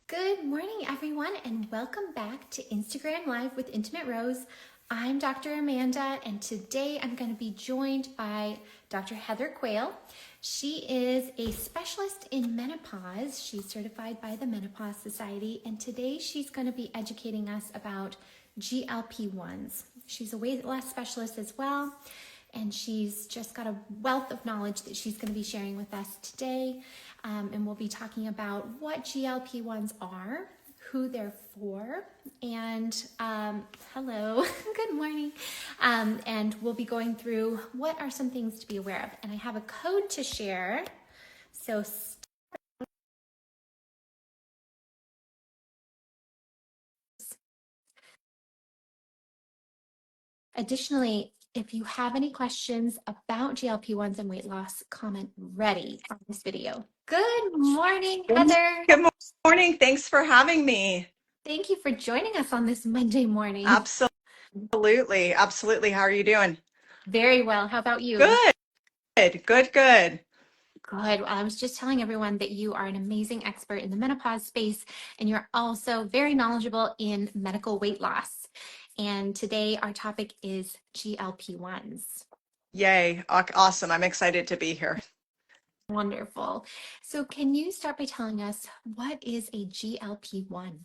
Good morning, everyone, and welcome back to Instagram Live with Intimate Rose. I'm Dr. Amanda, and today I'm going to be joined by Dr. Heather Quaile. She is a specialist in menopause. She's certified by the Menopause Society, and today she's going to be educating us about GLP-1s. She's a weight loss specialist as well, and she's just got a wealth of knowledge that she's going to be sharing with us today. And we'll be talking about what GLP-1s are, who they're for, and hello, good morning. And we'll be going through what are some things to be aware of. And I have a code to share. So additionally, if you have any questions about GLP-1s and weight loss, comment ready on this video. Good morning, Heather. Good morning. Thanks for having me. Thank you for joining us on this Monday morning. Absolutely. Absolutely. How are you doing? Very well. How about you? Good. Good. Good. Well, I was just telling everyone that you are an amazing expert in the menopause space, and you're also very knowledgeable in medical weight loss. And today our topic is GLP-1s. Yay. Awesome. I'm excited to be here. Wonderful. So can you start by telling us what is a GLP-1?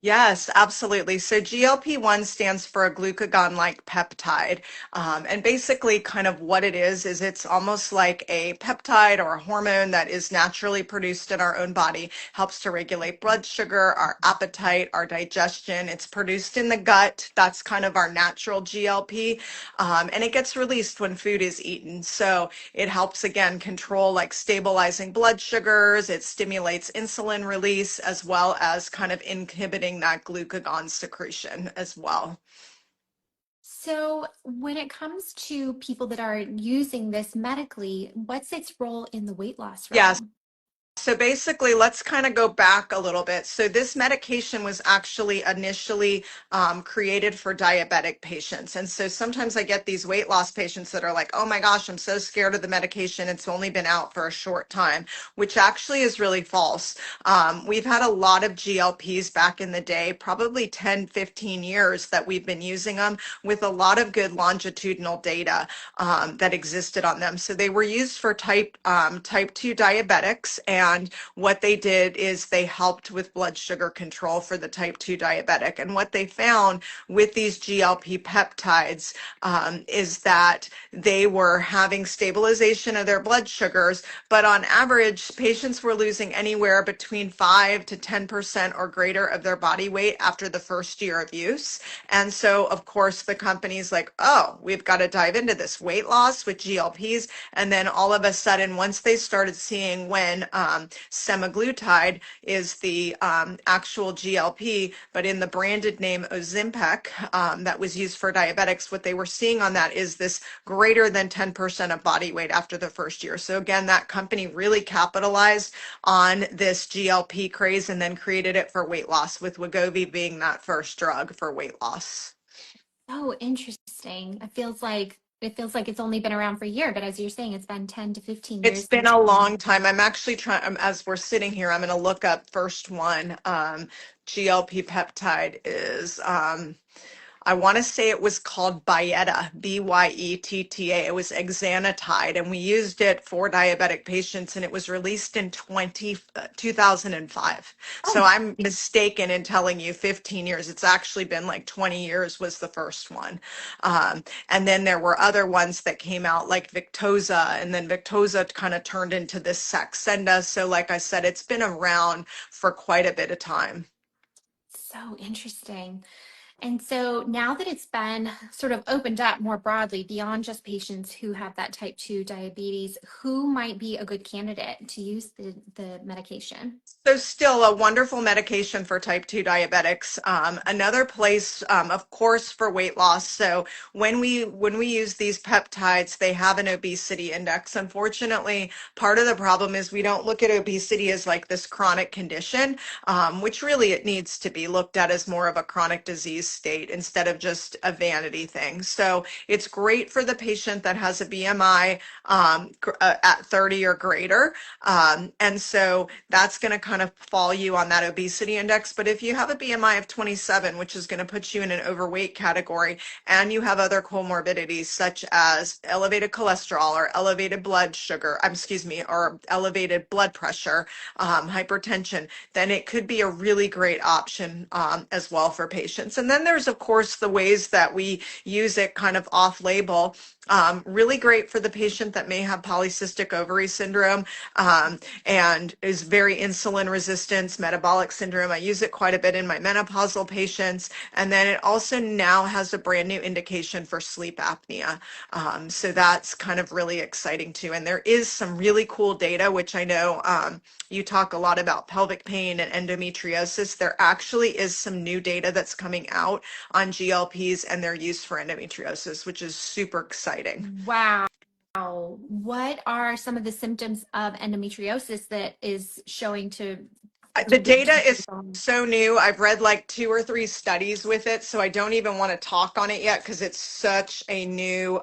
Yes, absolutely. So GLP-1 stands for a glucagon-like peptide. And basically kind of what it is it's almost like a peptide or a hormone that is naturally produced in our own body, helps to regulate blood sugar, our appetite, our digestion. It's produced in the gut. That's kind of our natural GLP. And it gets released when food is eaten. So it helps, again, control like stabilizing blood sugars. It stimulates insulin release as well as kind of inhibiting that glucagon secretion as well. So when it comes to people that are using this medically, what's its role in the weight loss Yes. realm? So basically, let's kind of go back a little bit. So this medication was actually initially created for diabetic patients. And so sometimes I get these weight loss patients that are like, oh my gosh, I'm so scared of the medication. It's only been out for a short time, which actually is really false. We've had a lot of GLPs back in the day, probably 10, 15 years that we've been using them with a lot of good longitudinal data that existed on them. So they were used for type 2 diabetics, and what they did is they helped with blood sugar control for the type 2 diabetic. And what they found with these GLP peptides is that they were having stabilization of their blood sugars, but on average, patients were losing anywhere between 5 to 10% or greater of their body weight after the first year of use. And so, of course, the company's like, oh, we've got to dive into this weight loss with GLPs. And then all of a sudden, once they started seeing when semaglutide is the actual GLP, but in the branded name Ozempic that was used for diabetics, what they were seeing on that is this greater than 10% of body weight after the first year. So again, that company really capitalized on this GLP craze and then created it for weight loss, with Wegovy being that first drug for weight loss. Oh, interesting. It feels like it's only been around for a year, but as you're saying, it's been 10 to 15 It's years been since. a long time. I'm actually trying, as we're sitting here, I'm going to look up first one. GLP peptide is I want to say it was called Byetta, Byetta. It was exenatide, and we used it for diabetic patients, and it was released in 2005. So Oh, I'm mistaken in telling you 15 years. It's actually been like 20 years was the first one. And then there were other ones that came out like Victoza, and then Victoza kind of turned into this Saxenda. So like I said, it's been around for quite a bit of time. so interesting. And so now that it's been sort of opened up more broadly beyond just patients who have that type 2 diabetes, who might be a good candidate to use the medication? So still a wonderful medication for type 2 diabetics. Another place, of course, for weight loss. So when we use these peptides, they have an obesity index. Unfortunately, part of the problem is we don't look at obesity as like this chronic condition, which really it needs to be looked at as more of a chronic disease. state instead of just a vanity thing. So it's great for the patient that has a BMI at 30 or greater. And so that's going to kind of fall you on that obesity index. But if you have a BMI of 27, which is going to put you in an overweight category, and you have other comorbidities such as elevated cholesterol or elevated blood sugar, excuse me, or elevated blood pressure, hypertension, then it could be a really great option as well for patients. And then there's, of course, the ways that we use it kind of off label. Really great for the patient that may have polycystic ovary syndrome and is very insulin resistant, metabolic syndrome. I use it quite a bit in my menopausal patients. And then it also now has a brand new indication for sleep apnea. So that's kind of really exciting too. And there is some really cool data, which I know you talk a lot about pelvic pain and endometriosis. There actually is some new data that's coming out on GLPs and their use for endometriosis, which is super exciting. Wow. What are some of the symptoms of endometriosis that is showing to The data keep is going? so new. I've read like 2 or 3 studies with it, so I don't even want to talk on it yet because it's such a new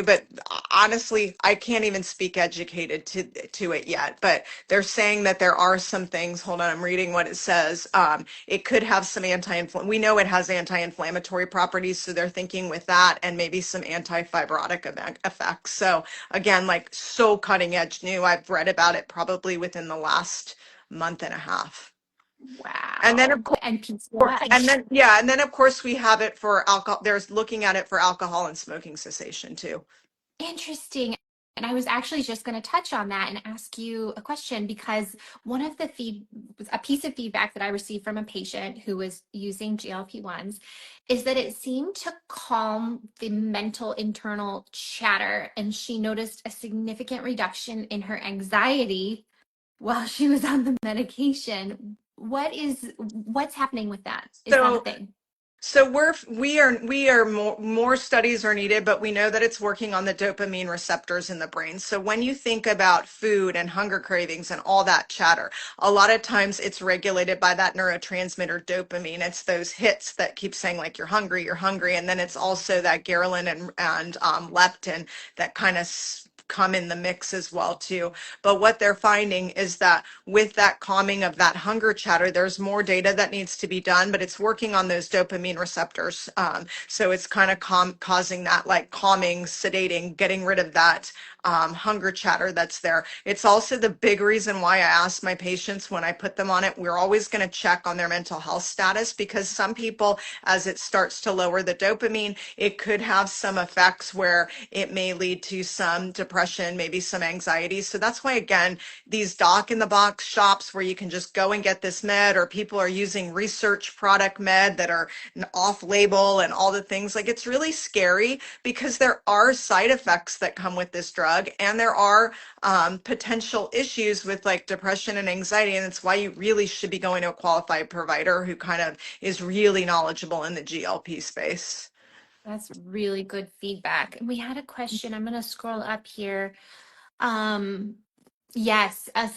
but honestly, I can't even speak educated to it yet. But they're saying that there are some things. Hold on, I'm reading what it says. It could have some we know it has anti-inflammatory properties, so they're thinking with that and maybe some anti-fibrotic effects. So again, like so cutting edge new. I've read about it probably within the last month and a half. And then of Wow. course, And PCOS. and then of course we have it for alcohol. There's looking at it for alcohol and smoking cessation too. Interesting. And I was actually just going to touch on that and ask you a question because one of the a piece of feedback that I received from a patient who was using GLP-1s is that it seemed to calm the mental internal chatter, and she noticed a significant reduction in her anxiety while she was on the medication. What's happening with that? Is that a So thing? So we are more studies are needed, but we know that it's working on the dopamine receptors in the brain. So when you think about food and hunger cravings and all that chatter, a lot of times it's regulated by that neurotransmitter dopamine. It's those hits that keep saying like you're hungry, and then it's also that ghrelin and leptin that kind of come in the mix as well too. But what they're finding is that with that calming of that hunger chatter, there's more data that needs to be done, but it's working on those dopamine receptors. So it's kind of causing that like calming, sedating, getting rid of that hunger chatter that's there. It's also the big reason why I ask my patients when I put them on it, we're always going to check on their mental health status, because some people, as it starts to lower the dopamine, it could have some effects where it may lead to some depression, maybe some anxiety. So that's why, again, these doc in the box shops where you can just go and get this med, or people are using research product med that are off label and all the things, like it's really scary because there are side effects that come with this drug, and there are potential issues with like depression and anxiety. And it's why you really should be going to a qualified provider who kind of is really knowledgeable in the GLP space. That's really good feedback. And we had a question. I'm going to scroll up here. Um, yes. A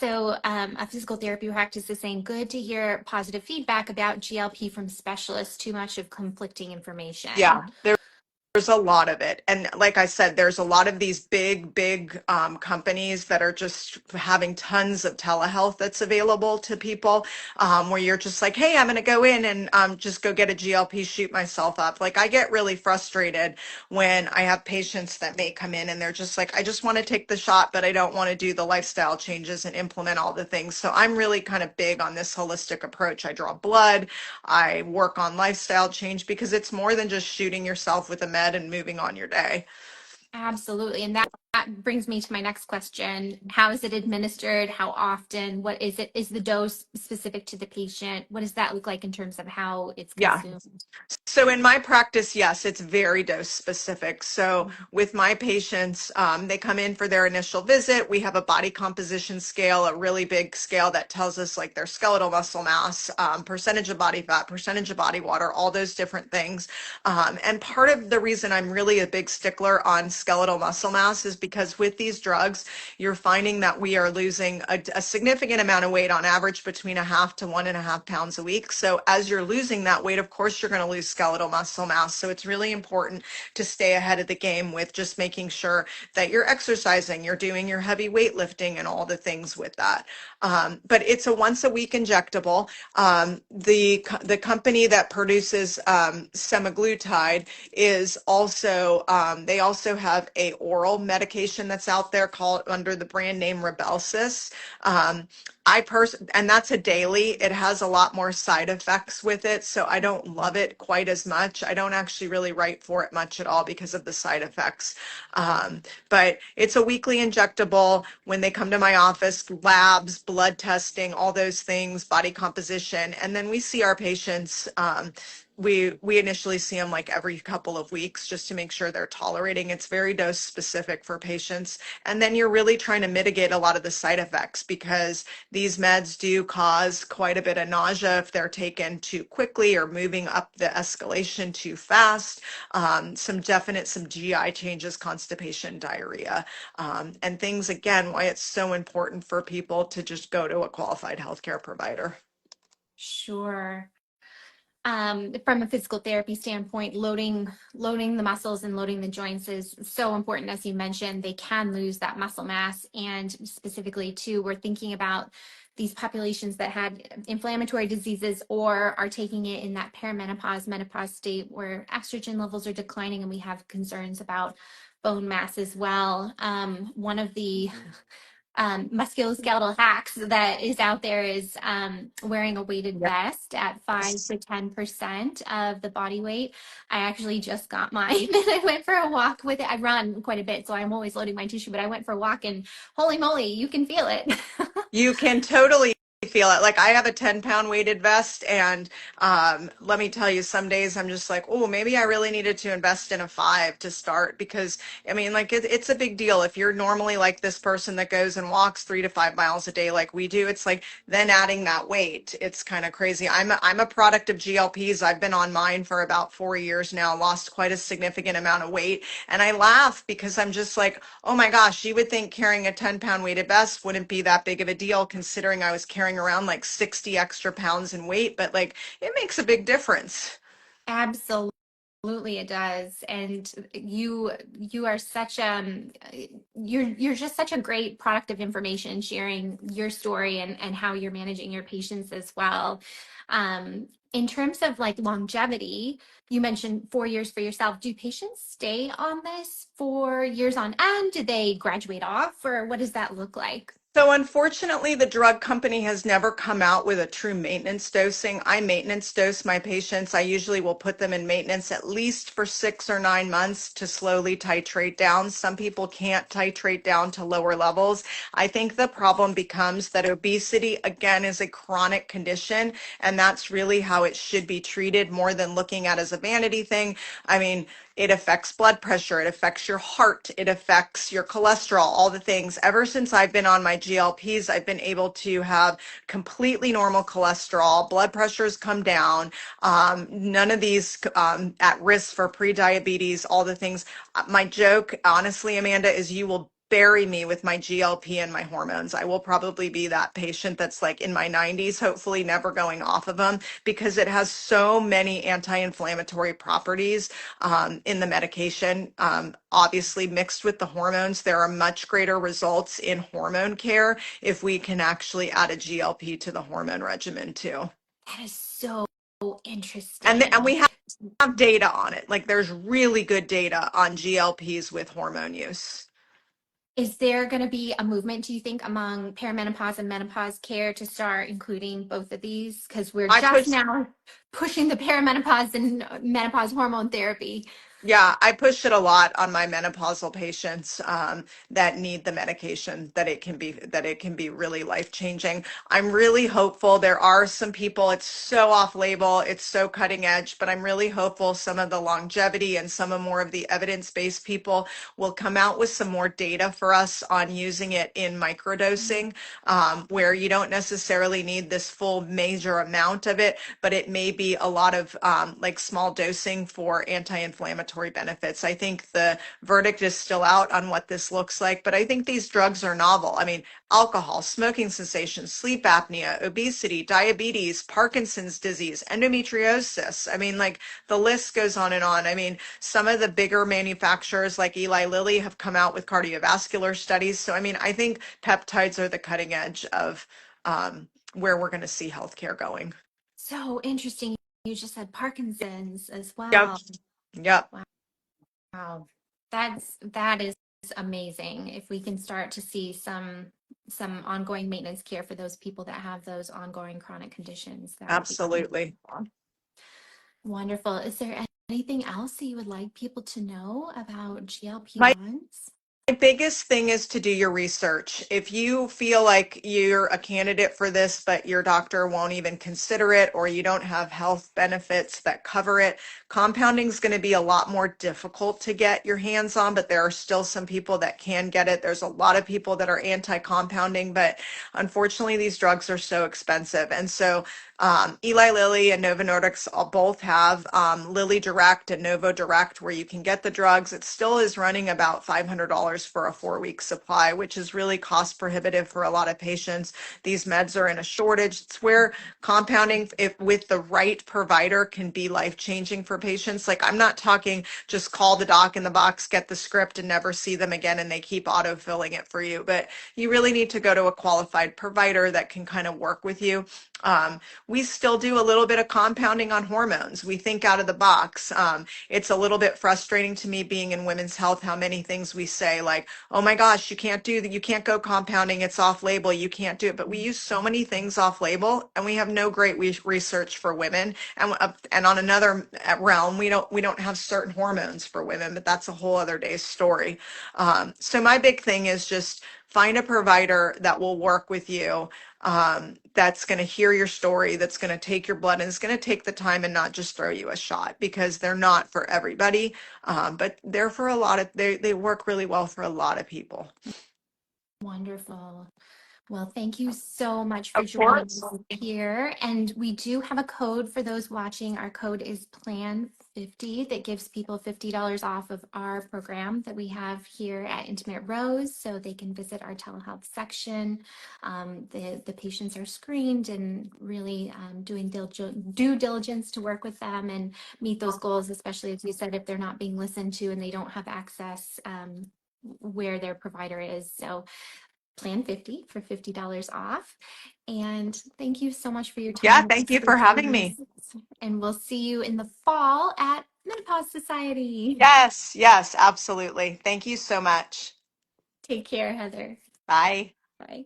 physical therapy practice is saying, good to hear positive feedback about GLP from specialists. Too much of conflicting Yeah, information. there's a lot of it. And like I said, there's a lot of these big companies that are just having tons of telehealth that's available to people, where you're just like, hey, I'm going to go in and just go get a GLP, shoot myself up. Like I get really frustrated when I have patients that may come in and they're just like, I just want to take the shot, but I don't want to do the lifestyle changes and implement all the things. So I'm really kind of big on this holistic approach. I draw blood, I work on lifestyle change, because it's more than just shooting yourself with a med and moving on your day. Absolutely. And that brings me to my next question. How is it administered? How often? What is it? Is the dose specific to the patient? What does that look like in terms of how it's Yeah. consumed? So in my practice, yes, it's very dose specific. So with my patients, they come in for their initial visit. We have a body composition scale, a really big scale that tells us like their skeletal muscle mass, percentage of body fat, percentage of body water, all those different things. And part of the reason I'm really a big stickler on skeletal muscle mass is because with these drugs, you're finding that we are losing a significant amount of weight, on average between 1/2 to 1.5 pounds a week. So as you're losing that weight, of course, you're going to lose skeletal muscle mass. So it's really important to stay ahead of the game with just making sure that you're exercising, you're doing your heavy weightlifting and all the things with that. But it's a once a week injectable. The company that produces semaglutide is also, they also have a oral medication that's out there called under the brand name Rybelsus. Um, and that's a daily. It has a lot more side effects with it, so I don't love it quite as much. I don't actually really write for it much at all because of the side effects. But it's a weekly injectable. When they come to my office, labs, blood testing, all those things, body composition, and then we see our patients. We initially see them like every couple of weeks just to make sure they're tolerating. It's very dose specific for patients. And then you're really trying to mitigate a lot of the side effects because these meds do cause quite a bit of nausea if they're taken too quickly or moving up the escalation too fast. Some GI changes, constipation, diarrhea, and things, again, why it's so important for people to just go to a qualified healthcare provider. Sure. From a physical therapy standpoint, loading the muscles and loading the joints is so important. As you mentioned, they can lose that muscle mass. And specifically too, we're thinking about these populations that had inflammatory diseases or are taking it in that menopause state where estrogen levels are declining, and we have concerns about bone mass as well. One of the musculoskeletal hacks that is out there is wearing a weighted vest at 5 to 10% of the body weight. I actually just got mine and I went for a walk with it. I run quite a bit, so I'm always loading my tissue, but I went for a walk and holy moly, you can feel it. You can totally feel it. Like I have a 10-pound weighted vest, and let me tell you, some days I'm just like, oh, maybe I really needed to invest in a 5 to start, because I mean, like it's a big deal. If you're normally like this person that goes and walks 3 to 5 miles a day like we do, it's like then adding that weight, it's kind of crazy. I'm a product of GLPs. I've been on mine for about 4 years now, lost quite a significant amount of weight, and I laugh because I'm just like, oh my gosh, you would think carrying a 10-pound weighted vest wouldn't be that big of a deal considering I was carrying around like 60 extra pounds in weight, but like it makes a big difference. Absolutely, it does. And you are such you're just such a great product of information, sharing your story and how you're managing your patients as well. In terms of like longevity, you mentioned 4 years for yourself. Do patients stay on this for years on end? Do they graduate off, or what does that look like? So unfortunately, the drug company has never come out with a true maintenance dosing. I maintenance dose my patients. I usually will put them in maintenance at least for 6 or 9 months to slowly titrate down. Some people can't titrate down to lower levels. I think the problem becomes that obesity, again, is a chronic condition, and that's really how it should be treated more than looking at as a vanity thing. I mean, it affects blood pressure, it affects your heart, it affects your cholesterol, all the things. Ever since I've been on my GLPs, I've been able to have completely normal cholesterol, blood pressures come down, none of these at risk for pre-diabetes, all the things. My joke, honestly, Amanda, is you will bury me with my GLP and my hormones. I will probably be that patient that's like in my 90s, hopefully never going off of them, because it has so many anti-inflammatory properties in the medication. Obviously, mixed with the hormones, there are much greater results in hormone care if we can actually add a GLP to the hormone regimen too. That is so And we interesting. have data on it. Like there's really good data on GLPs with hormone use. Is there going to be a movement, do you think, among perimenopause and menopause care to start including both of these? Because we're I just push now pushing the perimenopause and menopause hormone therapy. Yeah, I push it a lot on my menopausal patients that need the medication, that it can be really life changing. I'm really hopeful. There are some people, it's so off label, it's so cutting edge, but I'm really hopeful some of the longevity and some of more of the evidence-based people will come out with some more data for us on using it in microdosing, where you don't necessarily need this full major amount of it, but it may be a lot of like small dosing for anti-inflammatory anti-inflammatory benefits. I think the verdict is still out on what this looks like, but I think these drugs are novel. I mean, alcohol, smoking cessation, sleep apnea, obesity, diabetes, Parkinson's disease, endometriosis. I mean, like the list goes on and on. I mean, some of the bigger manufacturers like Eli Lilly have come out with cardiovascular studies. So, I mean, I think peptides are the cutting edge of where we're going to see healthcare going. So interesting. You just said Parkinson's as Yep. well. Yep. Wow. That is amazing. If we can start to see some ongoing maintenance care for those people that have those ongoing chronic conditions, that would be Absolutely. wonderful. Is there anything else that you would like people to know about My GLP-1s? My biggest thing is to do your research. If you feel like you're a candidate for this, but your doctor won't even consider it, or you don't have health benefits that cover it, compounding is going to be a lot more difficult to get your hands on, but there are still some people that can get it. There's a lot of people that are anti-compounding, but unfortunately, these drugs are so expensive. And so Eli Lilly and Novo Nordisk both have Lilly Direct and Novo Direct where you can get the drugs. It still is running about $500 for a 4-week supply, which is really cost prohibitive for a lot of patients. These meds are in a shortage. It's where compounding, if with the right provider, can be life-changing for patients. Like, I'm not talking just call the doc in the box, get the script, and never see them again, and they keep auto-filling it for you. But you really need to go to a qualified provider that can kind of work with you. We still do a little bit of compounding on hormones. We think out of the box. It's a little bit frustrating to me being in women's health, how many things we say like, oh my gosh, you can't do that. You can't go compounding. It's off label. You can't do it. But we use so many things off label, and we have no great research for women. And on another realm, we don't have certain hormones for women, but that's a whole other day's story. So my big thing is just find a provider that will work with you, that's going to hear your story, that's going to take your blood, and is going to take the time and not just throw you a shot, because they're not for everybody, but they're for a lot of, they work really well for a lot of people. Wonderful. Well, thank you so much for Of joining course. us here. And we do have a code for those watching. Our code is Plan50 that gives people $50 off of our program that we have here at Intimate Rose, so they can visit our telehealth section. The patients are screened and really doing due diligence to work with them and meet those goals, especially as you said, if they're not being listened to and they don't have access where their provider is. So Plan50 for $50 off. And thank you so much for your Yeah, time and thank you for having expertise. me. And we'll see you in the fall at Menopause Society. Yes, yes, absolutely. Thank you so much. Take care, Heather. Bye. Bye.